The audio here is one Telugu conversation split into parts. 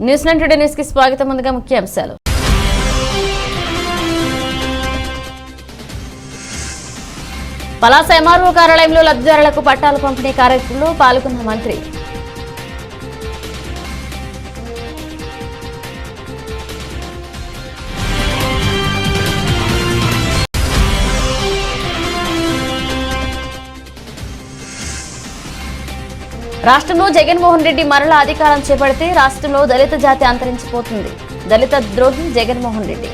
న్యూస్9 టుడే న్యూస్ కి స్వాగతం. ముందుగా ముఖ్యాంశాలు. పలాస ఎంఆర్ఓ కార్యాలయంలో లబ్ధిదారులకు పట్టాల పంపిణీ కార్యక్రమంలో పాల్గొన్న మంత్రి. రాష్ట్రంలో జగన్మోహన్ రెడ్డి మరలా అధికారం చేపడితే రాష్ట్రంలో దళిత జాతి అంతరించిపోతుంది. దళిత ద్రోహి జగన్మోహన్ రెడ్డి.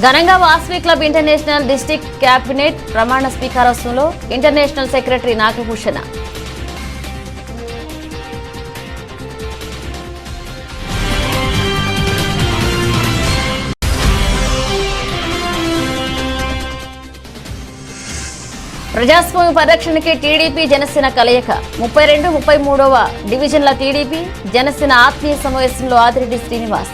ఘనంగా Vasavi club international district cabinet ప్రమాణ స్వీకారోత్సవంలో ఇంటర్నేషనల్ సెక్రటరీ నాగభూషణ. ప్రజాస్వామ్య పరిరక్షణకి టీడీపీ జనసేన కలయిక. 32, 33వ డివిజన్ల టీడీపీ జనసేన ఆత్మీయ సమావేశంలో ఆదిరెడ్డి శ్రీనివాస్.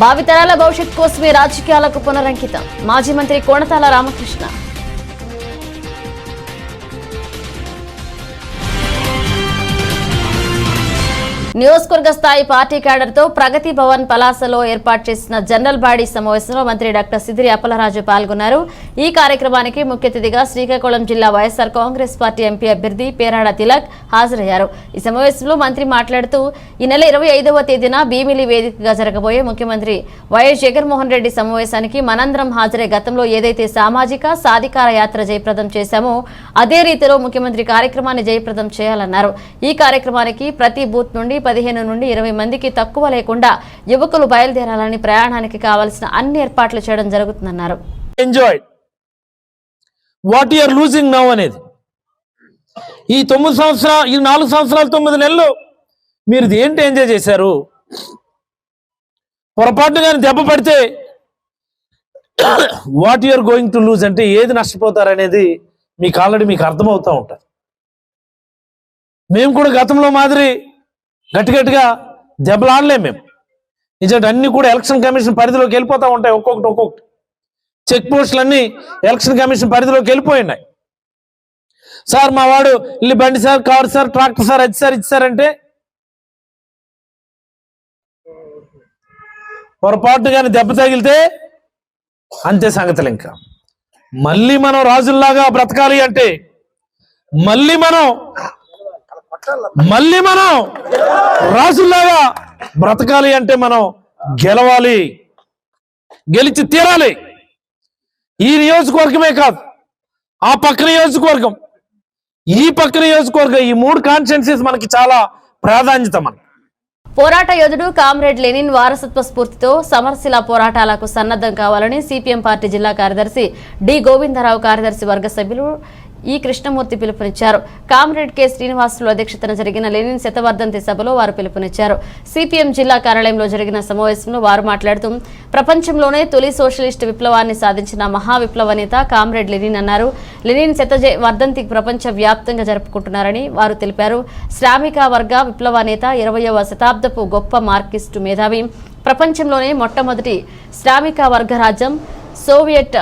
భావితరాల భవిష్యత్ కోసమే రాజకీయాలకు పునరంకితం. మాజీ మంత్రి కోణతాల రామకృష్ణ. నియోజకవర్గ స్థాయి పార్టీ క్యాడర్తో ప్రగతి భవన్ పలాసలో ఏర్పాటు చేసిన జనరల్ బాడీ సమావేశంలో మంత్రి డాక్టర్ సిదిరి అప్పలరాజు పాల్గొన్నారు. ఈ కార్యక్రమానికి ముఖ్య అతిథిగా శ్రీకాకుళం జిల్లా వైఎస్ఆర్ కాంగ్రెస్ పార్టీ ఎంపీ అభ్యర్థి పేరాడ తిలక్ హాజరయ్యారు. ఈ సమావేశంలో మంత్రి మాట్లాడుతూ ఈ నెల 25వ తేదీన భీమిలి వేదికగా జరగబోయే ముఖ్యమంత్రి వైఎస్ జగన్మోహన్ రెడ్డి సమావేశానికి మనందరం హాజరై గతంలో ఏదైతే సామాజిక సాధికార యాత్ర జయప్రదం చేశామో అదే రీతిలో ముఖ్యమంత్రి కార్యక్రమాన్ని జయప్రదం చేయాలన్నారు. ఈ కార్యక్రమానికి ప్రతి బూత్ నుండి 15 నుండి 20 మందికి తక్కువ లేకుండా యువకులు బయలుదేరాలని, ప్రయాణానికి కావాల్సిన అన్ని ఏర్పాట్లు చేయడం జరుగుతుందన్నారు. Enjoy what you are losing now అనేది ఈ 4 సంవత్సరాలు 9 నెలలు మీరు ఏంటి ఎంజాయ్ చేశారు? పొరపాటు కానీ దెబ్బ పడితే what you are going to lose అంటే ఏది నష్టపోతారనేది మీకు ఆల్రెడీ మీకు అర్థమవుతూ ఉంటుంది. మేము కూడా గతంలో మాదిరి గట్టిగా దెబ్బలాడలేం. మేము నిజంగా అన్ని కూడా ఎలక్షన్ కమిషన్ పరిధిలోకి వెళ్ళిపోతూ ఉంటాయి. ఒక్కొక్కటి చెక్ పోస్టులన్నీ ఎలక్షన్ కమిషన్ పరిధిలోకి వెళ్ళిపోయినాయి. సార్ మా వాడు ఇల్లు బండి sir, car sir, tractor sir, అది సార్, ఇది సార్ అంటే పొరపాటు కానీ దెబ్బ తగిలితే అంతే సంగతులు. ఇంకా మళ్ళీ మనం రాజుల్లాగా బ్రతకాలి అంటే మళ్ళీ మనం రాజుల్లాగా బ్రతకాలి అంటే మనం గెలవాలి, గెలిచి తీరాలి. ఈ నియోజకవర్గమే కాదు, ఆ పక్క నియోజకవర్గం, ఈ పక్క నియోజకవర్గం, ఈ 3 కాన్స్టిట్యుయెన్సీస్ మనకి చాలా ప్రాధాన్యత. మన పోరాట యోధుడు కామ్రేడ్ లెనిన్ వారసత్వ స్ఫూర్తితో సమరశిల పోరాటాలకు సన్నద్ధం కావాలని సిపిఎం పార్టీ జిల్లా కార్యదర్శి డి గోవిందరావు, కార్యదర్శి వర్గ సభ్యులు ఈ కృష్ణమూర్తి పిలుపునిచ్చారు. కామ్రేడ్ కె శ్రీనివాసులు అధ్యక్షతన జరిగిన లెనిన్ శతవర్ధంతి సభలో వారు పిలుపునిచ్చారు. సిపిఎం జిల్లా కార్యాలయంలో జరిగిన సమావేశంలో వారు మాట్లాడుతూ ప్రపంచంలోనే తొలి సోషలిస్ట్ విప్లవాన్ని సాధించిన మహా విప్లవ నేత కామ్రేడ్ లెనిన్ అన్నారు. లెనిన్ శతవర్ధంతి ప్రపంచ వ్యాప్తంగా జరుపుకుంటున్నారని వారు తెలిపారు. శ్రామిక వర్గ విప్లవ నేత, 20వ శతాబ్దపు గొప్ప మార్క్సిస్టు మేధావి, ప్రపంచంలోనే మొట్టమొదటి శ్రామిక వర్గ రాజ్యం సోవియట్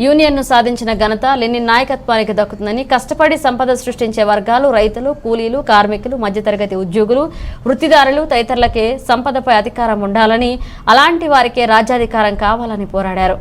యూనియన్ను సాధించిన ఘనత లెనిన్ నాయకత్వానికి దక్కుతుందని, కష్టపడి సంపద సృష్టించే వర్గాలు రైతులు, కూలీలు, కార్మికులు, మధ్యతరగతి ఉద్యోగులు, వృత్తిదారులు తదితరులకే సంపదపై అధికారం ఉండాలని, అలాంటి వారికే రాజ్యాధికారం కావాలని పోరాడారు.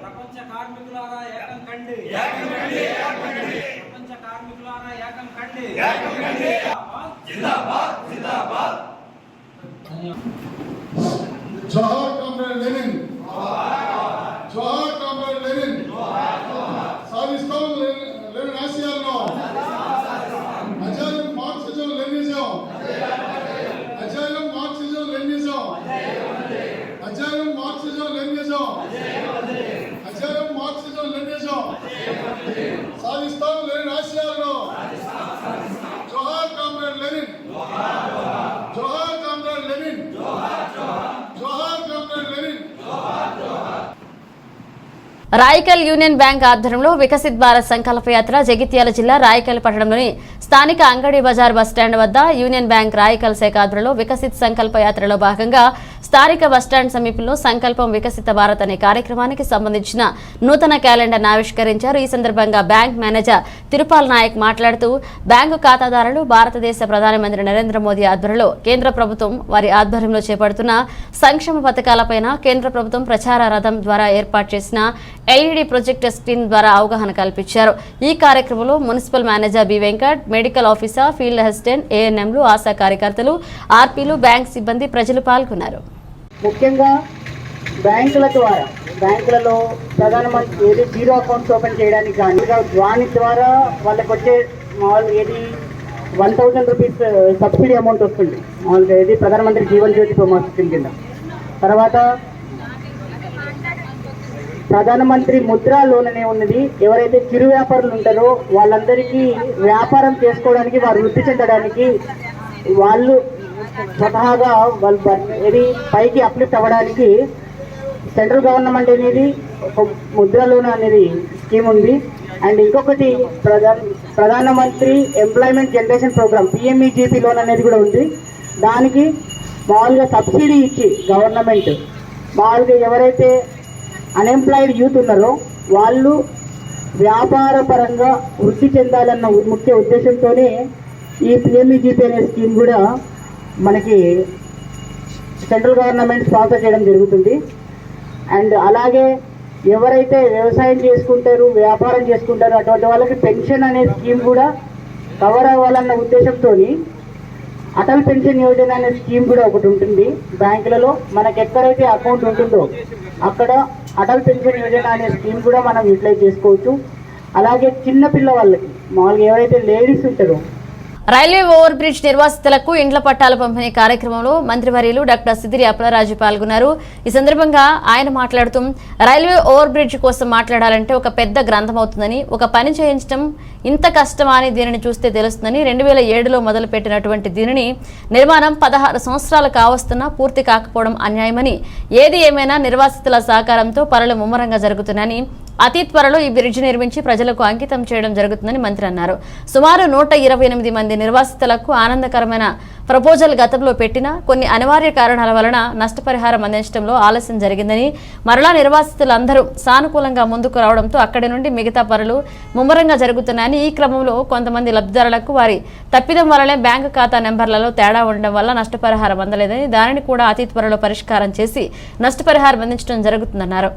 ప్రపంచ కార్మికులారా ఏకం కండి, ప్రపంచ కార్మికులారా ఏకం కండి. జిందాబాద్ జిందాబాద్. జోహార్ కామ్రేడ్ లెనిన్, జోహార్ కామ్రేడ్ లెనిన్. సాధిస్తాం లెనిన్ ఆశయాలను. అజాయం మార్క్సిజం లెనినిజం, అజాయం మార్క్సిజం లెనినిజం, అజాయం మార్క్సిజం లెనినిజం, అజాయం మార్క్సిజం లెనినిజం. సాధిస్తాం లెనిన్ ఆశయాలను. జోహార్ కామ్రేడ్ లెనిన్, జోహార్ కామ్రేడ్ లెనిన్, జోహార్ comrade Lenin. Rayakal union bank ఆధ్వర్యంలో వికసిత్ భారత్ సంకల్ప యాత్ర జగిత్యాల జిల్లా రాయకల్ పట్టణంలోని స్థానిక అంగడి బజార్ బస్టాండ్ వద్ద యూనియన్ బ్యాంక్ రాయకల్ శాఖ ఆధ్వర్యంలో వికసిత్ సంకల్ప యాత్రలో భాగంగా స్థానిక బస్టాండ్ సమీపంలో సంకల్పం వికసిత భారత్ అనే కార్యక్రమానికి సంబంధించిన నూతన క్యాలెండర్ను ఆవిష్కరించారు. ఈ సందర్భంగా బ్యాంక్ మేనేజర్ తిరుపాల్ నాయక్ మాట్లాడుతూ బ్యాంకు ఖాతాదారులు భారతదేశ ప్రధానమంత్రి నరేంద్ర మోదీ ఆధ్వర్యంలో కేంద్ర ప్రభుత్వం వారి ఆధ్వర్యంలో చేపడుతున్న సంక్షేమ పథకాలపైన కేంద్ర ప్రభుత్వం ప్రచార రథం ద్వారా ఏర్పాటు చేసిన ఎల్ఈడి ప్రొజెక్టర్ స్క్రీన్ ద్వారా అవగాహన కల్పించారు. ఈ కార్యక్రమంలో municipal manager B Venkat, medical officer, field assistant, ఏఎన్ఎంలు, ఆశా కార్యకర్తలు, ఆర్పీలు, బ్యాంక్ సిబ్బంది, ప్రజలు పాల్గొన్నారు. ముఖ్యంగా బ్యాంకుల ద్వారా బ్యాంకులలో ప్రధానమంత్రి ఏది జీరో అకౌంట్స్ ఓపెన్ చేయడానికి కానీ దాని ద్వారా వాళ్ళకి వచ్చే మామూలు ఏది 1000 రూపీస్ సబ్సిడీ అమౌంట్ వస్తుంది మామూలుగా ఏది ప్రధానమంత్రి జీవన్ జ్యోతి బీమా స్కీమ్ కింద. తర్వాత ప్రధానమంత్రి ముద్రా లోన్ అనే ఉన్నది. ఎవరైతే చిరు వ్యాపారులు ఉంటారో వాళ్ళందరికీ వ్యాపారం చేసుకోవడానికి, వారు వృద్ధి చెందడానికి, వాళ్ళు స్వతహాగా వాళ్ళు ఏది పైకి అప్లిఫ్ట్ అవ్వడానికి సెంట్రల్ గవర్నమెంట్ అనేది ఒక ముద్రా లోన్ అనేది స్కీమ్ ఉంది. అండ్ ఇంకొకటి Pradhanmantri employment generation programme PMEGP loan అనేది కూడా ఉంది. దానికి మామూలుగా సబ్సిడీ ఇచ్చి గవర్నమెంట్ మామూలుగా ఎవరైతే అన్ఎంప్లాయిడ్ యూత్ ఉన్నారో వాళ్ళు వ్యాపార పరంగా వృద్ధి చెందాలన్న ముఖ్య ఉద్దేశంతోనే ఈ పిఎంఈజీపీ అనే స్కీమ్ కూడా మనకి సెంట్రల్ గవర్నమెంట్ స్పాన్సర్ చేయడం జరుగుతుంది. అండ్ అలాగే ఎవరైతే వ్యవసాయం చేసుకుంటారు, వ్యాపారం చేసుకుంటారో అటువంటి వాళ్ళకి పెన్షన్ అనే స్కీమ్ కూడా కవర్ అవ్వాలన్న ఉద్దేశంతో అటల్ పెన్షన్ యోజన అనే స్కీమ్ కూడా ఒకటి ఉంటుంది. బ్యాంకులలో మనకి ఎక్కడైతే అకౌంట్ ఉంటుందో అక్కడ అటల్ పెన్షన్ యోజన అనే స్కీమ్ కూడా మనం యూటిలైజ్ చేసుకోవచ్చు. అలాగే చిన్న పిల్ల వాళ్ళకి మామూలుగా ఎవరైతే లేడీస్ ఉంటారో రైల్వే ఓవర్ బ్రిడ్జ్ నిర్వాసితులకు ఇండ్ల పట్టాల పంపిణీ కార్యక్రమంలో మంత్రివర్యులు డాక్టర్ సిదిరి అప్పలరాజు పాల్గొన్నారు. ఈ సందర్భంగా ఆయన మాట్లాడుతూ రైల్వే ఓవర్ బ్రిడ్జ్ కోసం మాట్లాడాలంటే ఒక పెద్ద గ్రంథం అవుతుందని, ఒక పని చేయించడం ఇంత కష్టమా అని దీనిని చూస్తే తెలుస్తుందని, 2007లో మొదలుపెట్టినటువంటి దీనిని నిర్మాణం 16 సంవత్సరాలు కావస్తున్నా పూర్తి కాకపోవడం అన్యాయమని, ఏది ఏమైనా నిర్వాసితుల సహకారంతో పనులు ముమ్మరంగా జరుగుతున్నాయని, అతి త్వరలో ఈ బ్రిడ్జ్ నిర్మించి ప్రజలకు అంకితం చేయడం జరుగుతుందని మంత్రి అన్నారు. సుమారు 128 మంది నిర్వాసితులకు ఆనందకరమైన ప్రపోజల్ గతంలో పెట్టినా కొన్ని అనివార్య కారణాల వలన నష్టపరిహారం అందించడంలో ఆలస్యం జరిగిందని, మరలా నిర్వాసితులందరూ సానుకూలంగా ముందుకు రావడంతో అక్కడి నుండి మిగతా పనులు ముమ్మరంగా జరుగుతున్నాయని, ఈ క్రమంలో కొంతమంది లబ్ధిదారులకు వారి తప్పిదం వల్లనే బ్యాంకు ఖాతా నెంబర్లలో తేడా ఉండడం వల్ల నష్టపరిహారం అందలేదని, దానిని కూడా అతి త్వరలో పరిష్కారం చేసి నష్టపరిహారం అందించడం జరుగుతుందన్నారు.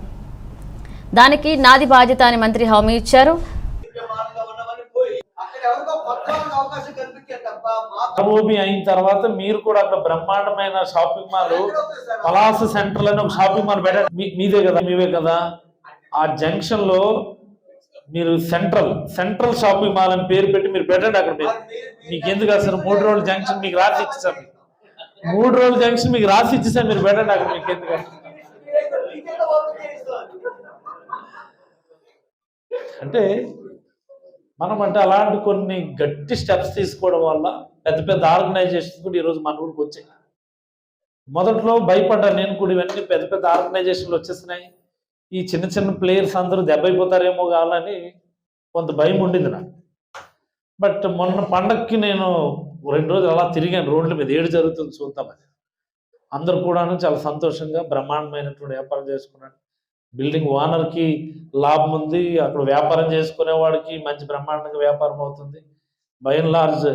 దానికి నాది బాధ్యత అని మంత్రి హామీ ఇచ్చారు. ఓబీ అయిన తర్వాత మీరు కూడా అక్కడ బ్రహ్మాండమైన షాపింగ్ మాల్ పలాస సెంటర్ అని ఒక షాపింగ్ మాల్ పెట్టండి. మీదే కదా, మీవే కదా. ఆ జంక్షన్ లో మీరు సెంట్రల్ షాపింగ్ మాల్ అని పేరు పెట్టి మీరు పెట్టండి. అక్కడ మీకు ఎందుకు అసలు 3 రోజుల జంక్షన్ మీకు రాసి ఇచ్చేసాం. 3 రోజుల జంక్షన్ మీకు రాసి ఇచ్చేసాం, మీరు పెట్టండి అక్కడ. మీకు ఎందుకు అంటే మనం అంటే అలాంటి కొన్ని గట్టి స్టెప్స్ తీసుకోవడం వల్ల పెద్ద పెద్ద ఆర్గనైజేషన్స్ కూడా ఈరోజు మన ఊరికి వచ్చాయి. మొదట్లో భయపడ్డాను నేను కూడా, ఇవన్నీ పెద్ద పెద్ద ఆర్గనైజేషన్లు వచ్చేసినాయి, ఈ చిన్న చిన్న ప్లేయర్స్ అందరూ దెబ్బైపోతారేమో కావాలని కొంత భయం ఉండింది నాకు. బట్ మొన్న పండగకి నేను 2 రోజులు అలా తిరిగాను రోడ్ల మీద, ఏడు జరుగుతుంది చూద్దామని. అందరూ కూడాను చాలా సంతోషంగా బ్రహ్మాండమైనటువంటి వ్యాపారం చేసుకున్నాడు. బిల్డింగ్ ఓనర్కి లాభం ఉంది, అక్కడ వ్యాపారం చేసుకునేవాడికి మంచి బ్రహ్మాండంగా వ్యాపారం అవుతుంది. బై అండ్ లార్జ్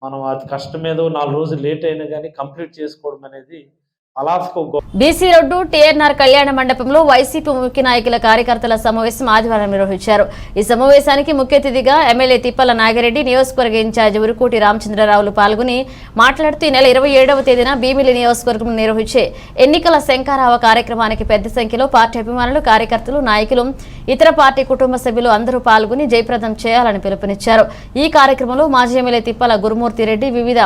మనం అది కష్టం మీద 4 రోజులు లేట్ అయినా కానీ కంప్లీట్ చేసుకోవడం అనేది అలాస్కో బీసీ రోడ్డు టీఎన్ఆర్ కళ్యాణ మండపంలో వైసీపీ ముఖ్య నాయకుల కార్యకర్తల సమావేశం ఆదివారం నిర్వహించారు. ఈ సమావేశానికి ముఖ్య అతిథిగా ఎమ్మెల్యే తిప్పల నాగిరెడ్డి, నియోజకవర్గ ఇన్ఛార్జి ఉరుకోటి రామచంద్రరావులు పాల్గొని మాట్లాడుతూ ఈ నెల 27వ తేదీన భీమిలి నియోజకవర్గం నిర్వహించే ఎన్నికల శంఖారావ కార్యక్రమానికి పెద్ద సంఖ్యలో పార్టీ అభిమానులు, కార్యకర్తలు, నాయకులు, ఇతర పార్టీ కుటుంబ సభ్యులు అందరూ పాల్గొని జయప్రదం చేయాలని పిలుపునిచ్చారు. ఈ కార్యక్రమంలో మాజీ ఎమ్మెల్యే తిప్పల గురుమూర్తిరెడ్డి, వివిధ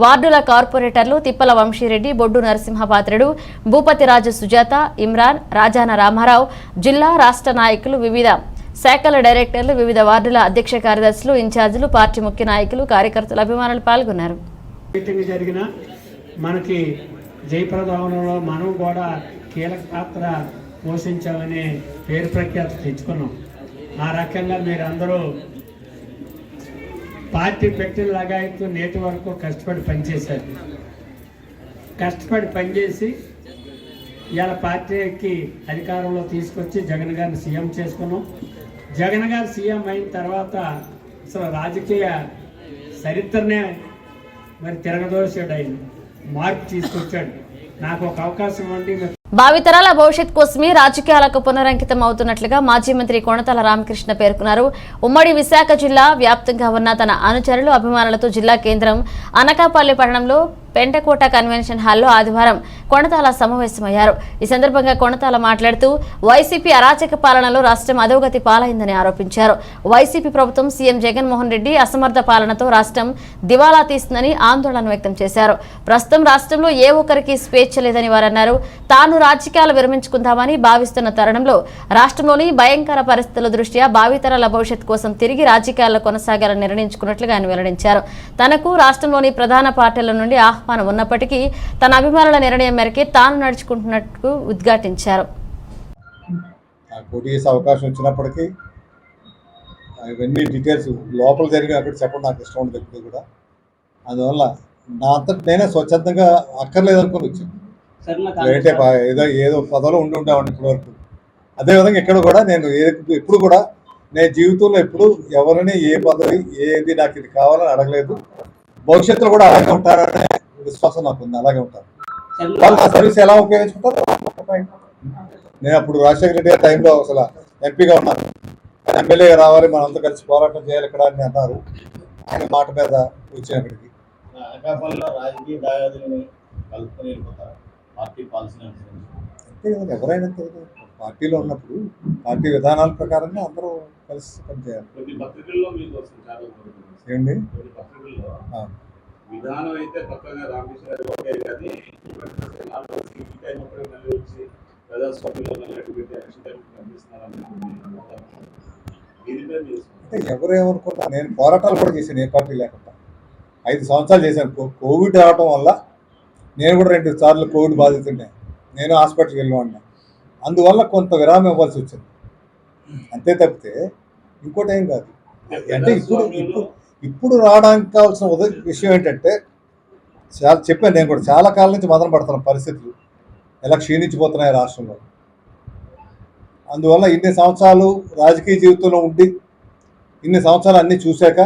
వార్డుల కార్పొరేటర్లు తిప్పల వంశీరెడ్డి, బొడ్డు నరసింహపాత్రుడు, భూపతిరాజు, సుజాత, ఇమ్రాన్, రాజాన రామారావు, జిల్లా రాష్ట్ర నాయకులు, వివిధ శాఖల డైరెక్టర్లు, వివిధ వార్డుల అధ్యక్ష కార్యదర్శులు, ఇన్ఛార్జీలు, పార్టీ ముఖ్య నాయకులు, కార్యకర్తలు, అభిమానులు పాల్గొన్నారు. జరిగిన మనకి జయప్రదంలో మనం కూడా కీలక పాత్ర పోషించామనే పేరు ప్రఖ్యాతి తెచ్చుకున్నాం. ఆ రకంగా మీరందరూ పార్టీ పెట్టిన లగాయత్తు నేటి వరకు కష్టపడి పనిచేశారు. కష్టపడి పనిచేసి ఇవాళ పార్టీకి అధికారంలో తీసుకొచ్చి జగన్ గారిని సీఎం చేసుకున్నాం. జగన్ గారు సీఎం అయిన తర్వాత అసలు రాజకీయ చరిత్రనే మరి తిరగదోసాడు. ఆయన మార్పు తీసుకొచ్చాడు. నాకు ఒక అవకాశం ఉండి భావితరాల భవిష్యత్ కోసమే రాజకీయాలకు పునరంకితం అవుతున్నట్లుగా మాజీ మంత్రి కొణతాల రామకృష్ణ పేర్కొన్నారు. ఉమ్మడి విశాఖ జిల్లా వ్యాప్తంగా ఉన్న తన అనుచరులు, అభిమానులతో జిల్లా కేంద్రం అనకాపల్లి పట్టణంలో పెంటకోట కన్వెన్షన్ హాల్లో ఆదివారం కొణతాల సమావేశమయ్యారు. ఈ సందర్భంగా కొణతాల మాట్లాడుతూ వైసీపీ అరాచక పాలనలో రాష్ట్రం అధోగతి పాలైందని ఆరోపించారు. వైసీపీ ప్రభుత్వం సీఎం జగన్మోహన్ రెడ్డి అసమర్థ పాలనతో రాష్ట్రం దివాలా తీస్తుందని ఆందోళన వ్యక్తం చేశారు. ప్రస్తుతం రాష్ట్రంలో ఏ ఒక్కరికి స్వేచ్ఛ లేదని వారన్నారు. తాను రాజకీయాలు విరమించుకుందామని భావిస్తున్న తరుణంలో రాష్ట్రంలోని భయంకర పరిస్థితుల దృష్ట్యా భావితరాల భవిష్యత్ కోసం తిరిగి రాజకీయాల్లో కొనసాగాలని నిర్ణయించుకున్నట్లుగా ఆయన వెల్లడించారు. తనకు రాష్ట్రంలోని ప్రధాన పార్టీల నుండి ఆహ్వానం ఉన్నప్పటికీ తన అభిమానుల నిర్ణయం మేరకే తాను నడుచుకుంటున్నట్టు ఉద్ఘాటించారు. అవకాశం వచ్చినప్పటికీ ఇవన్నీ డీటెయిల్స్ లోపల జరిగి అక్కడ చెప్పడం నాకు ఇష్టం ఉండదు ఎప్పుడు కూడా. అందువల్ల నా అంతటి నేనే స్వచ్ఛందంగా అక్కర్లేదనుకుని వచ్చాను. అయితే ఏదో పదవిలో ఉండేవాడిని ఇప్పటివరకు. అదేవిధంగా ఇక్కడ కూడా నేను ఎప్పుడు కూడా నేను జీవితంలో ఎప్పుడు ఎవరిని ఏ పదవి ఏది నాకు ఇది కావాలని అడగలేదు. భవిష్యత్తులో కూడా అలాగే ఉంటారనే విశ్వాసం నాకు ఉంది. అలాగే ఉంటారు. వాళ్ళు ఆ సర్వీస్ ఎలా ఉపయోగించుకుంటారు. నేను అప్పుడు రాజశేఖర రెడ్డి గారి టైంలో అసలు ఎంపీగా ఉన్నాను. ఎమ్మెల్యేగా రావాలి, మనంతా కలిసి పోరాటం చేయాలి ఇక్కడ అని అన్నారు. ఆయన మాట మీద వచ్చాను అక్కడికి. ఎవరైనా పార్టీలో ఉన్నప్పుడు పార్టీ విధానాల ప్రకారంగా అందరూ కలిసి పనిచేయాలి. ఏంటి విధానం అయితే పక్కగా రామకృష్ణ గారు ఓకే, కానీ అంటే ఎవరేమనుకున్నా నేను పోరాటాలు కూడా చేశాను. ఏ పార్టీ లేకుండా 5 సంవత్సరాలు చేశాను. కోవిడ్ రావటం వల్ల నేను కూడా 2 సార్లు కోవిడ్ బాధితుండే. నేను హాస్పిటల్కి వెళ్ళినా. అందువల్ల కొంత విరామం ఇవ్వాల్సి వచ్చింది. అంతే తప్పితే ఇంకోటి ఏం కాదు. అంటే ఇప్పుడు రావడానికి కావాల్సిన విషయం ఏంటంటే చాలా చెప్పాను. నేను కూడా చాలా కాలం నుంచి మదన పడుతున్నాను. పరిస్థితులు ఎలా క్షీణించిపోతున్నాయి రాష్ట్రంలో. అందువల్ల ఇన్ని సంవత్సరాలు రాజకీయ జీవితంలో ఉండి ఇన్ని సంవత్సరాలు అన్నీ చూశాక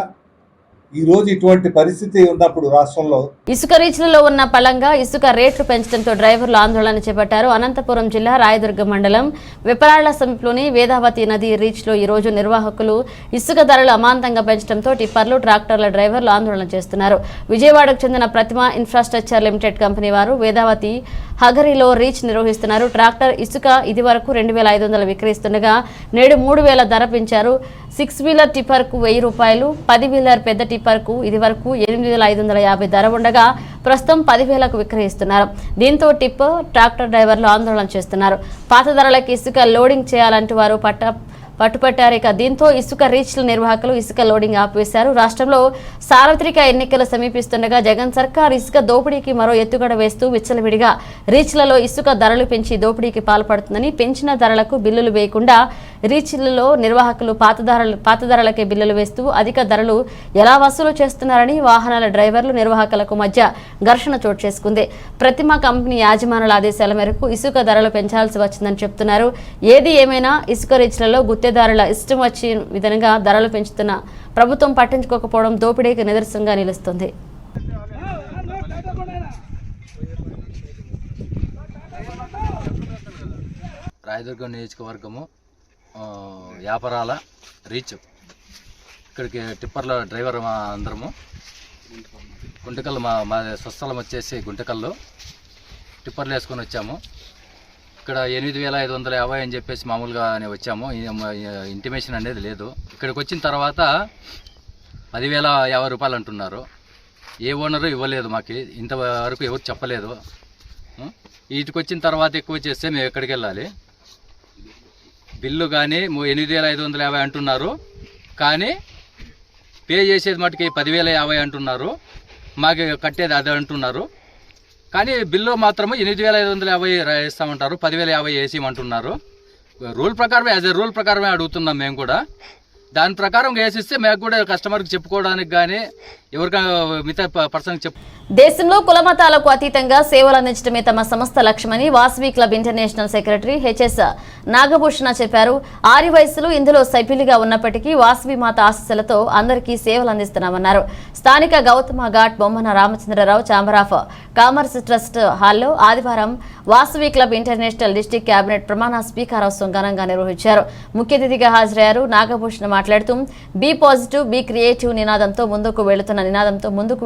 ఈరోజు ఇటువంటి పరిస్థితి ఉన్నప్పుడు రాష్ట్రంలో ఇసుక రీచ్లలో ఉన్న పళంగా ఇసుక రేట్లు పెంచడంతో డ్రైవర్లు ఆందోళన చేపట్టారు. అనంతపురం జిల్లా రాయదుర్గం మండలం వెపరాళ్ల సమీపంలోని వేదావతి నది రీచ్లో ఈ రోజు నిర్వాహకులు ఇసుక ధరలు అమాంతంగా పెంచడంతో టిప్పర్లు, ట్రాక్టర్ల డ్రైవర్లు ఆందోళన చేస్తున్నారు. విజయవాడకు చెందిన ప్రతిమ ఇన్ఫ్రాస్ట్రక్చర్ లిమిటెడ్ కంపెనీ వారు వేదావతి హగరిలో రీచ్ నిర్వహిస్తున్నారు. ట్రాక్టర్ ఇసుక ఇదివరకు 2,500 విక్రయిస్తుండగా నేడు 3,000 ధర పెంచారు. 6 వీలర్ టిప్పర్కు 1,000 రూపాయలు, 10 వీలర్ పెద్ద టిప్పర్కు ఇదివరకు 8,550 ధర ఉండగా ప్రస్తుతం 10,000కు విక్రయిస్తున్నారు. దీంతో టిప్పర్, ట్రాక్టర్ డ్రైవర్లు ఆందోళన చేస్తున్నారు. పాత ధరలకు ఇసుక లోడింగ్ చేయాలంటూ వారు పట్టుపట్టారు. ఇక దీంతో ఇసుక రీచ్ల నిర్వాహకులు ఇసుక లోడింగ్ ఆపివేశారు. రాష్ట్రంలో సార్వత్రిక ఎన్నికలు సమీపిస్తుండగా జగన్ సర్కార్ ఇసుక దోపిడీకి మరో ఎత్తుగడ వేస్తూ విచ్చలవిడిగా రీచ్లలో ఇసుక ధరలు పెంచి దోపిడీకి పాల్పడుతుందని, పెంచిన ధరలకు బిల్లులు వేయకుండా రీచ్లలో నిర్వాహకులు పాత ధరలకే బిల్లులు వేస్తూ అధిక ధరలు ఎలా వసూలు చేస్తున్నారని వాహనాల డ్రైవర్లు, నిర్వాహకులకు మధ్య ఘర్షణ చోటు చేసుకుంది. ప్రతిమ కంపెనీ యాజమానుల ఆదేశాల మేరకు ఇసుక ధరలు పెంచాల్సి వచ్చిందని చెప్తున్నారు. ఏది ఏమైనా ఇసుక రీచ్లలో గుత్తేదారుల ఇష్టం వచ్చిన విధంగా ధరలు పెంచుతున్న ప్రభుత్వం పట్టించుకోకపోవడం దోపిడీకి నిదర్శనంగా నిలుస్తుంది. రాయదుర్గం నియోజకవర్గము వ్యాపారాల రీచ్. ఇక్కడికి టిప్పర్ల డ్రైవర్ అందరము గుంటకల్ మా స్వస్థలం వచ్చేసి గుంటకల్లో టిప్పర్లు వేసుకొని వచ్చాము. ఇక్కడ 8,550 అని చెప్పేసి మామూలుగానే వచ్చాము. ఇంటిమేషన్ అనేది లేదు. ఇక్కడికి వచ్చిన తర్వాత 10,050 రూపాయలు అంటున్నారు. ఏ ఓనరు ఇవ్వలేదు, మాకు ఇంతవరకు ఎవరు చెప్పలేదు. వీటికి వచ్చిన తర్వాత ఎక్కువ చేస్తే మేము ఎక్కడికి వెళ్ళాలి? బిల్లు కానీ 8,550 అంటున్నారు, కానీ పే చేసేది మటుకి 10,050 అంటున్నారు. మాకు కట్టేది అది అంటున్నారు, కానీ బిల్లు మాత్రము 8,550 ఇస్తామంటారు, 10,050 వేసేయమంటున్నారు. రూల్ ప్రకారమే, యాజ్ ఎ రూల్ ప్రకారమే అడుగుతున్నాం మేము కూడా. దాని ప్రకారం వేసిస్తే మేము కూడా కస్టమర్కి చెప్పుకోవడానికి కానీ ఎవరికైనా మిగతా పర్సన్కి చెప్పు. దేశంలో కులమతాలకు అతీతంగా సేవలు అందించడమే తమ సంస్థ లక్ష్యమని Vasavi club international secretary HS Nagabhushana చెప్పారు. ఆరి వయసులు ఇందులో సభ్యులుగా ఉన్నప్పటికీ వాసవి మాత ఆశీస్సులతో అందరికీ సేవలు అందిస్తున్నామన్నారు. స్థానిక Gautama Ghat Bommana Ramachandrarao chamber of commerce trust హాల్లో ఆదివారం Vasavi club international district cabinet ప్రమాణ స్వీకారోత్సవం ఘనంగా నిర్వహించారు. ముఖ్య అతిథిగా హాజరయ్యారు. నాగభూషణ మాట్లాడుతూ బీ పాజిటివ్, బీ క్రియేటివ్ నినాదంతో ముందుకు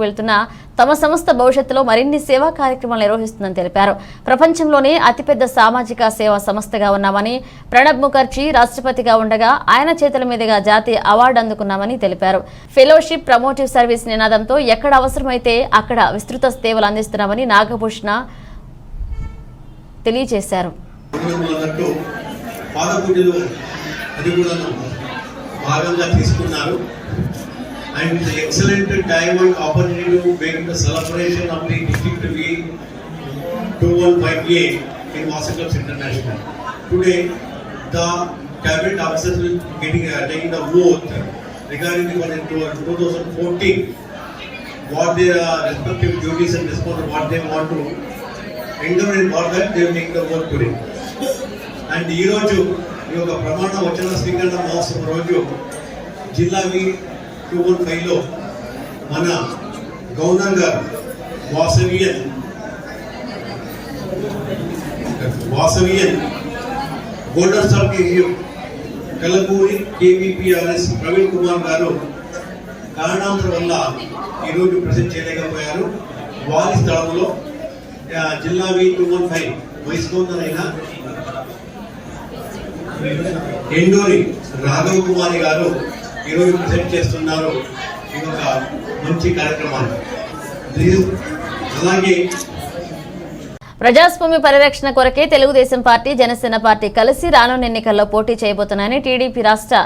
వెళుతున్న తమ సంస్థ భవిష్యత్తులో మరిన్ని సేవా కార్యక్రమాలు నిర్వహిస్తుందని తెలిపారు. ప్రపంచంలోనే అతిపెద్ద సామాజిక సేవా సంస్థగా ఉన్నామని, ప్రణబ్ ముఖర్జీ రాష్ట్రపతిగా ఉండగా ఆయన చేతుల మీదుగా జాతీయ అవార్డు అందుకున్నామని తెలిపారు. ఫెలోషిప్, ప్రమోటివ్ సర్వీస్ నినాదంతో ఎక్కడ అవసరమైతే అక్కడ విస్తృత సేవలు అందిస్తున్నామని నాగభూషణ తెలియజేశారు. And the excellent time and opportunity to make the celebration of the district V 215A in Vassar Clubs International. Today, the cabinet officers will be taking the oath regarding the 2014, what their respective duties and responsibilities, what they want to endure and for that they will take the oath today. And ఈ రోజు ఈ యొక్క ప్రమాణ వచన స్వీకరణ మహోత్సవం రోజు జిల్లా వి 215లో మన గవర్నర్ గారు Vasavian golden star Kalapuri KVPRS Praveen Kumar గారు కారణాంతరం వల్ల ఈరోజు ప్రజెంట్ చేయలేకపోయారు. వారి స్థలంలో జిల్లా వి 215 వైస్ గవర్నర్ అయిన ఎండూరి రాఘవ కుమారి గారు ఈరోజు ప్రజెంట్ చేస్తున్నారు ఈ యొక్క మంచి కార్యక్రమాన్ని. అలాగే ప్రజాస్వామ్య పరిరక్షణ కొరకే తెలుగుదేశం పార్టీ, జనసేన పార్టీ కలిసి రానున్న ఎన్నికల్లో పోటీ చేయబోతున్నాయని టీడీపీ రాష్ట్ర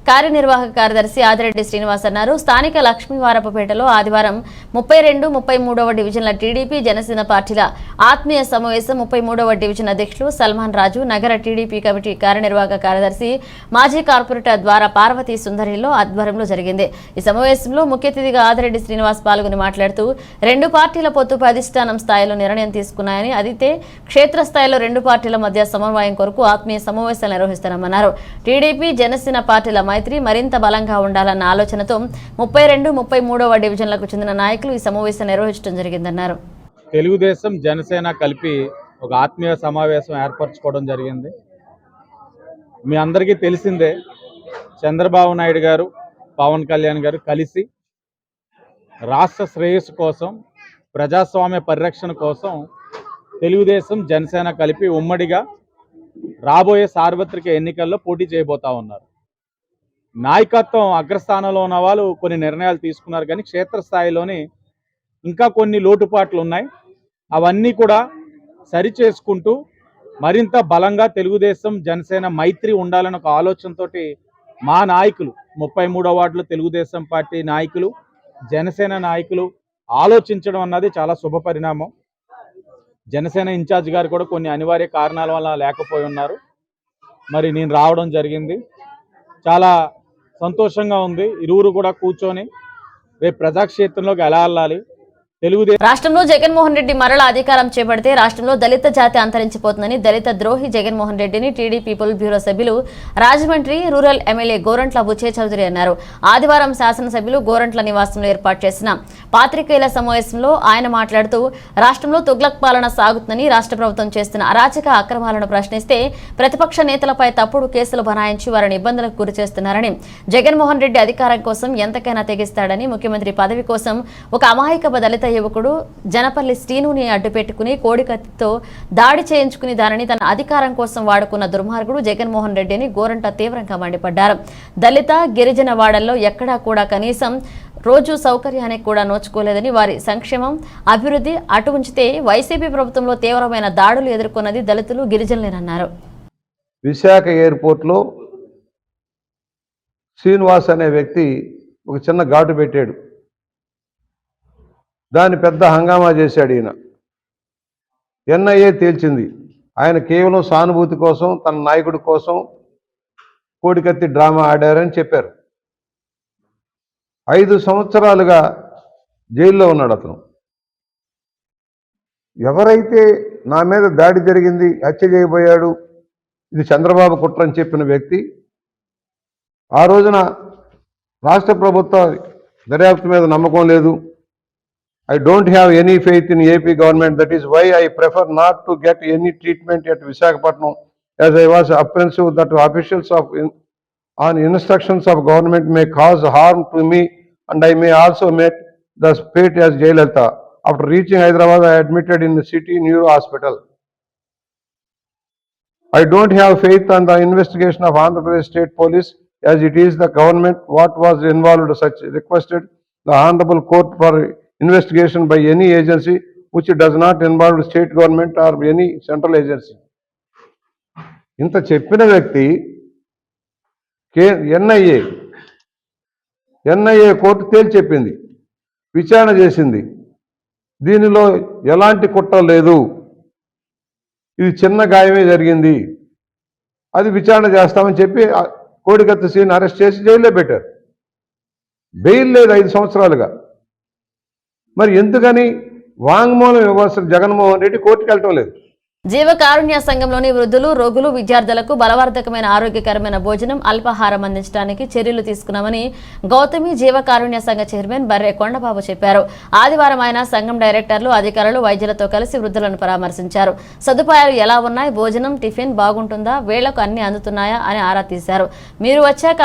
కార్యనిర్వాహక కార్యదర్శి ఆదిరెడ్డి శ్రీనివాస్ అన్నారు. స్థానిక లక్ష్మీవారపపేటలో ఆదివారం 32, 33వ డివిజన్ల టీడీపీ, జనసేన పార్టీల ఆత్మీయ సమావేశం 33వ డివిజన్ అధ్యక్షులు సల్మాన్ రాజు, నగర టీడీపీ కమిటీ కార్యనిర్వాహక కార్యదర్శి మాజీ కార్పొరేటర్ ద్వారా పార్వతీ సుందరిలో ఆధ్వర్యంలో జరిగింది. ఈ సమావేశంలో ముఖ్య అతిథిగా ఆదిరెడ్డి శ్రీనివాస్ పాల్గొని మాట్లాడుతూ రెండు పార్టీల పొత్తుపై అధిష్టానం స్థాయిలో నిర్ణయం తీసుకున్నాయని, అయితే క్షేత్రస్థాయిలో రెండు పార్టీల మధ్య సమన్వయం కొరకు ఆత్మీయ సమావేశాలు నిర్వహిస్తామన్నారు. టీడీపీ, జనసేన పార్టీల మైత్రి మరింత బలంగా ఉండాలన్న ఆలోచనతో 32, 33వ డివిజన్లకు చెందిన నాయకులు ఈ సమావేశం నిర్వహించడం జరిగిందన్నారు. తెలుగుదేశం, జనసేన కలిపి ఒక ఆత్మీయ సమావేశం ఏర్పరచుకోవడం జరిగింది. మీ అందరికీ తెలిసిందే, చంద్రబాబు నాయుడు గారు, పవన్ కళ్యాణ్ గారు కలిసి రాష్ట్ర శ్రేయస్సు కోసం, ప్రజాస్వామ్య పరిరక్షణ కోసం తెలుగుదేశం, జనసేన కలిపి ఉమ్మడిగా రాబోయే సార్వత్రిక ఎన్నికల్లో పోటీ చేయబోతా ఉన్నారు. నాయకత్వం అగ్రస్థానంలో ఉన్న వాళ్ళు కొన్ని నిర్ణయాలు తీసుకున్నారు, కానీ క్షేత్రస్థాయిలోని ఇంకా కొన్ని లోటుపాట్లు ఉన్నాయి. అవన్నీ కూడా సరిచేసుకుంటూ మరింత బలంగా తెలుగుదేశం, జనసేన మైత్రి ఉండాలన్న ఒక ఆలోచనతో మా నాయకులు 33వ వార్డులో తెలుగుదేశం పార్టీ నాయకులు, జనసేన నాయకులు ఆలోచించడం అన్నది చాలా శుభ పరిణామం. జనసేన ఇన్ఛార్జ్ గారు కూడా కొన్ని అనివార్య కారణాల వల్ల లేకపోయి ఉన్నారు. మరి నేను రావడం జరిగింది. చాలా సంతోషంగా ఉంది. ఇరువురు కూడా కూర్చొని రేపు ప్రజాక్షేత్రంలోకి ఎలా వెళ్ళాలి, తెలుగుదేశం రాష్ట్రంలో జగన్మోహన్ రెడ్డి మరల అధికారం చేపడితే రాష్ట్రంలో దళిత జాతి అంతరించిపోతుందని దళిత ద్రోహి జగన్మోహన్ రెడ్డిని టీడీపీ పొలిట్ బ్యూరో సభ్యులు రాజమండ్రి రూరల్ ఎమ్మెల్యే గోరంట్ల బుచ్చయ్య చౌదరి అన్నారు. ఆదివారం శాసనసభ్యులు గోరంట్ల నివాసంలో ఏర్పాటు చేసిన పాత్రికేయుల సమావేశంలో ఆయన మాట్లాడుతూ రాష్ట్రంలో తుగ్లక్ పాలన సాగుతుందని, రాష్ట్ర ప్రభుత్వం చేస్తున్న అరాచక అక్రమాలను ప్రశ్నిస్తే ప్రతిపక్ష నేతలపై తప్పుడు కేసులు బనాయించి వారిని ఇబ్బందులకు గురి చేస్తున్నారని, జగన్మోహన్ రెడ్డి అధికారం కోసం ఎంతకైనా తెగిస్తాడని, ముఖ్యమంత్రి పదవి కోసం ఒక అమాయక దళిత యువకుడు జనపల్లి శ్రీనుని అడ్డుపెట్టుకుని కోడికత్తితో దాడి చేయించుకుని దానిని తన అధికారం కోసం వాడుకున్న దుర్మార్గుడు జగన్మోహన్ రెడ్డి అని గోరంట్ల తీవ్రంగా మండిపడ్డారు. దళిత గిరిజన వాడల్లో ఎక్కడా కూడా కనీసం రోజు సౌకర్యానికి కూడా నోచుకోలేదని, వారి సంక్షేమం అభివృద్ధి అటు ఉంచితే వైసీపీ ప్రభుత్వంలో తీవ్రమైన దాడులు ఎదుర్కొన్నది దళితులు గిరిజనులేనన్నారు. విశాఖ ఎయిర్పోర్ట్లో శ్రీనివాస్ అనే వ్యక్తి ఒక చిన్న ఘాటు పెట్టాడు. దాన్ని పెద్ద హంగామా చేశాడు ఈయన. ఎన్ఐఏ తేల్చింది ఆయన కేవలం సానుభూతి కోసం, తన నాయకుడి కోసం కోడికత్తి డ్రామా ఆడారని చెప్పారు. 5 సంవత్సరాలుగా జైల్లో ఉన్నాడు అతను. ఎవరైతే నా మీద దాడి జరిగింది, హత్య చేయబోయాడు, ఇది చంద్రబాబు కుట్రని చెప్పిన వ్యక్తి ఆ రోజున రాష్ట్ర ప్రభుత్వ దర్యాప్తు మీద నమ్మకం లేదు, I don't have any faith in AP government. That is why I prefer not to get any treatment at Visakhapatnam, as I was apprehensive that officials on instructions of government may cause harm to me and I may also meet the fate as Jayalalitha. After reaching Hyderabad, I admitted in the city neuro hospital. I don't have faith on the investigation of Andhra Pradesh State Police, as it is the government what was involved. Such requested the Honorable Court for investigation by any agency which does not involve state government or any central agency. ఇంత చెప్పిన వ్యక్తి ఎన్ఐఏ కోర్టు తేల్చెప్పింది, విచారణ చేసింది, దీనిలో ఎలాంటి కుట్ర లేదు, ఇది చిన్న గాయమే జరిగింది, అది విచారణ చేస్తామని చెప్పి కోడికత్తి శ్రీని అరెస్ట్ చేసి జైల్లో పెట్టారు. బెయిల్ లేదు 5 సంవత్సరాలుగా. మరి ఎందుకని వాంగ్మూలం ఇవ్వాల్సిన జగన్మోహన్ రెడ్డి కోర్టుకు వెళ్ళటం లేదు? జీవకారుణ్య సంఘంలోని వృద్ధులు, రోగులు, విద్యార్థులకు బలవర్ధకమైన ఆరోగ్యకరమైన భోజనం, అల్పాహారం అందించడానికి చర్యలు తీసుకున్నామని గౌతమి జీవకారుణ్య సంఘ చైర్మన్ బర్రె కొండబాబు చెప్పారు. ఆదివారం ఆయన సంఘం డైరెక్టర్లు, అధికారులు, వైద్యులతో కలిసి వృద్ధులను పరామర్శించారు. సదుపాయాలు ఎలా ఉన్నాయి, భోజనం, టిఫిన్ బాగుంటుందా, వేళ్లకు అన్ని అందుతున్నాయా అని ఆరా తీశారు. మీరు వచ్చాక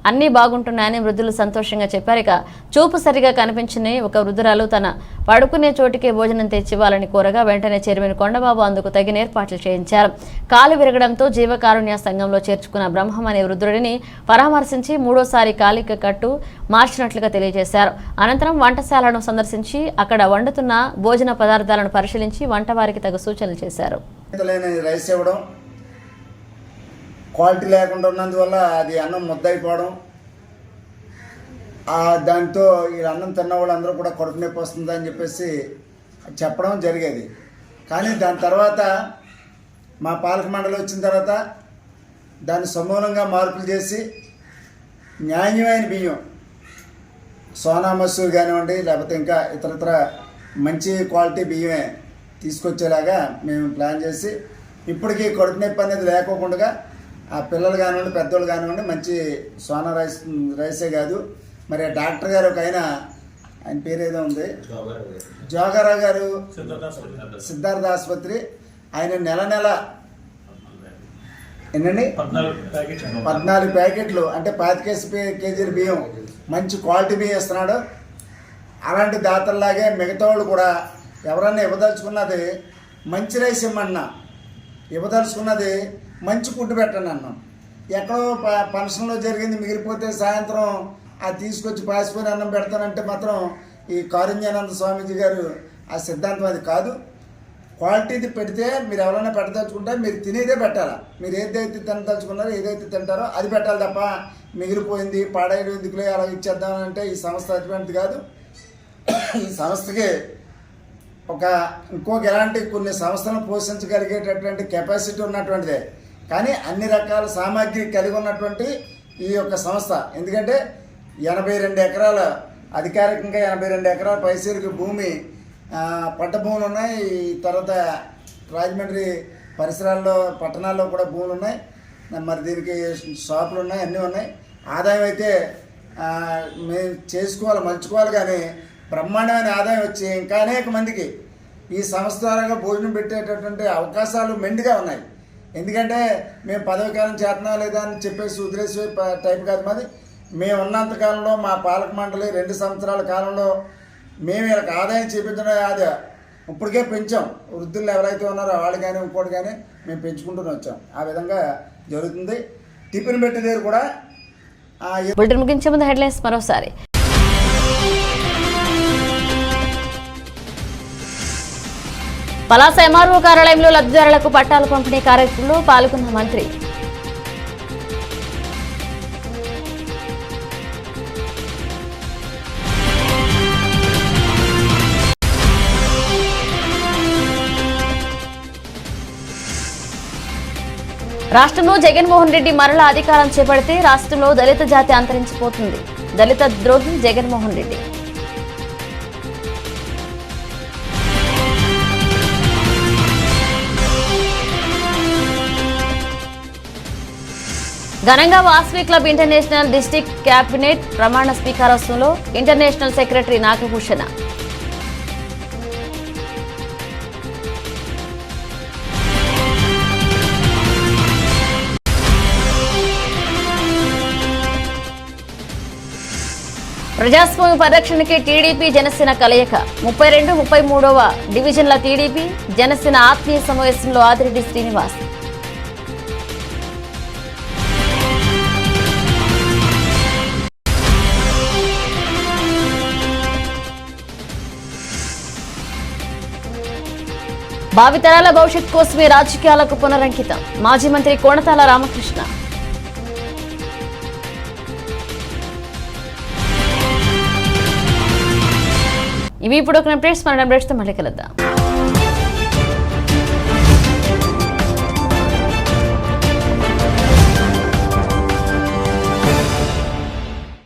అన్నీ బాగుంటున్నాయని వృద్ధులు సంతోషంగా చెప్పారు. ఇక చూపు సరిగా కనిపించిన ఒక వృద్ధురాలు తన పడుకునే చోటికే భోజనం తెచ్చివ్వాలని కోరగా వెంటనే చైర్మన్ కొండబాబు అందుకు తగిన ఏర్పాట్లు చేయించారు. కాలు విరగడంతో జీవకారుణ్య సంఘంలో చేర్చుకున్న బ్రహ్మం అనే వృద్ధుడిని పరామర్శించి 3వ కాలిక కట్టు మార్చినట్లుగా తెలియజేశారు. అనంతరం వంటశాలను సందర్శించి అక్కడ వండుతున్న భోజన పదార్థాలను పరిశీలించి వంటవారికి తగు సూచనలు చేశారు. క్వాలిటీ లేకుండా ఉన్నందువల్ల అది అన్నం ముద్దయిపోవడం, దాంతో ఈ అన్నం తిన్న వాళ్ళందరూ కూడా కడుపు నొప్పి వస్తుందని చెప్పేసి చెప్పడం జరిగేది. కానీ దాని తర్వాత మా పాలక మండలి వచ్చిన తర్వాత దాన్ని సమూలంగా మార్పులు చేసి న్యాయమైన బియ్యం, సోనా మసూర్ కానివ్వండి, లేకపోతే ఇంకా ఇతరత్ర మంచి క్వాలిటీ బియ్యమే తీసుకొచ్చేలాగా మేము ప్లాన్ చేసి ఇప్పటికీ కడుపు నొప్పి అనేది లేకోకుండా ఆ పిల్లలు కానివ్వండి, పెద్దోళ్ళు కానివ్వండి మంచి సోనా రైసే కాదు. మరి డాక్టర్ గారు ఒక ఆయన పేరు ఏదో ఉంది, జోగారావు గారు, సిద్ధార్థ ఆసుపత్రి, ఆయన నెల ఏంటండి 14 ప్యాకెట్లు అంటే 25 కేజీల బియ్యం మంచి క్వాలిటీ బియ్యం ఇస్తున్నాడు. అలాంటి దాతల్లాగే మిగతా వాళ్ళు కూడా ఎవరన్నా ఇవ్వదలుచుకున్నది మంచి రైస్ ఇమ్మన్నా, ఇవ్వదలుచుకున్నది మంచి ఫుడ్ పెట్టండి అన్నాం. ఎక్కడో ఫంక్షన్లో జరిగింది మిగిలిపోతే సాయంత్రం అది తీసుకొచ్చి పాసిపోయిన అన్నం పెడతానంటే మాత్రం ఈ కారుణ్యానంద స్వామీజీ గారు ఆ సిద్ధాంతం అది కాదు. క్వాలిటీది పెడితే మీరు ఎవరైనా పెట్టదలుచుకుంటే మీరు తినేదే పెట్టాలా. మీరు ఏదైతే తినదలుచుకున్నారో, ఏదైతే తింటారో అది పెట్టాలి తప్ప మిగిలిపోయింది పాడైన ఎందుకులే అలా ఇచ్చేద్దామంటే ఈ సంస్థ అటువంటిది కాదు. ఈ సంస్థకి ఇంకొక ఎలాంటి కొన్ని సంస్థలను పోషించగలిగేటటువంటి కెపాసిటీ ఉన్నటువంటిదే. కానీ అన్ని రకాల సామాగ్రి కలిగి ఉన్నటువంటి ఈ యొక్క సంస్థ, ఎందుకంటే 82 ఎకరాల అధికారికంగా 82 ఎకరాల పైసలకు భూమి పట్ట భూములు ఉన్నాయి. తర్వాత రాజమండ్రి పరిసరాల్లో పట్టణాల్లో కూడా భూములు ఉన్నాయి. మరి దీనికి షాపులు ఉన్నాయి, అన్నీ ఉన్నాయి. ఆదాయం అయితే మేము చేసుకోవాలి, మలుచుకోవాలి. కానీ బ్రహ్మాండమైన ఆదాయం వచ్చి ఇంకా అనేక మందికి ఈ సంస్థ ద్వారా భోజనం పెట్టేటటువంటి అవకాశాలు మెండుగా ఉన్నాయి. ఎందుకంటే మేము పదవికాలం చేతనా లేదా అని చెప్పేసి ఉద్రేసే టైప్ కాదు మాది. మేము ఉన్నంతకాలంలో మా పాలక మండలి 2 సంవత్సరాల కాలంలో మేము వీళ్ళకి ఆదాయం చూపించడం అది ఇప్పటికే పెంచాం. వృద్ధులు ఎవరైతే ఉన్నారో వాళ్ళు కానీ ఇంకోటి కానీ మేము పెంచుకుంటూనే వచ్చాం. ఆ విధంగా జరుగుతుంది. టిఫిన్ పెట్టి దగ్గర కూడా బులెటిన్ ముగించే ముందు హెడ్లైన్స్ మరోసారి. పలాస ఎంఆర్ఓ కార్యాలయంలో లబ్ధిదారులకు పట్టాల పంపిణీ కార్యక్రమంలో పాల్గొన్న మంత్రి. రాష్ట్రంలో జగన్మోహన్ రెడ్డి మరలా అధికారం చేపడితే రాష్ట్రంలో దళిత జాతి అంతరించిపోతుంది. దళిత ద్రోహి జగన్మోహన్ రెడ్డి. ఘనంగా Vasavi club international district cabinet ప్రమాణ స్వీకారోత్సవంలో ఇంటర్నేషనల్ సెక్రటరీ నాగభూషణ. ప్రజాస్వామ్య పరిరక్షణకి టీడీపీ జనసేన కలయిక. 32, 33వ డివిజన్ల టీడీపీ జనసేన ఆత్మీయ సమావేశంలో ఆదిరెడ్డి శ్రీనివాస్. భావితరాల భవిష్యత్ కోసమే రాజకీయాలకు పునరంకితం. మాజీ మంత్రి కోణతాల రామకృష్ణ. ఇవి ఇప్పుడు ఒక అప్డేట్స్. మన అప్డేట్స్తో మళ్ళీ కలుద్దాం.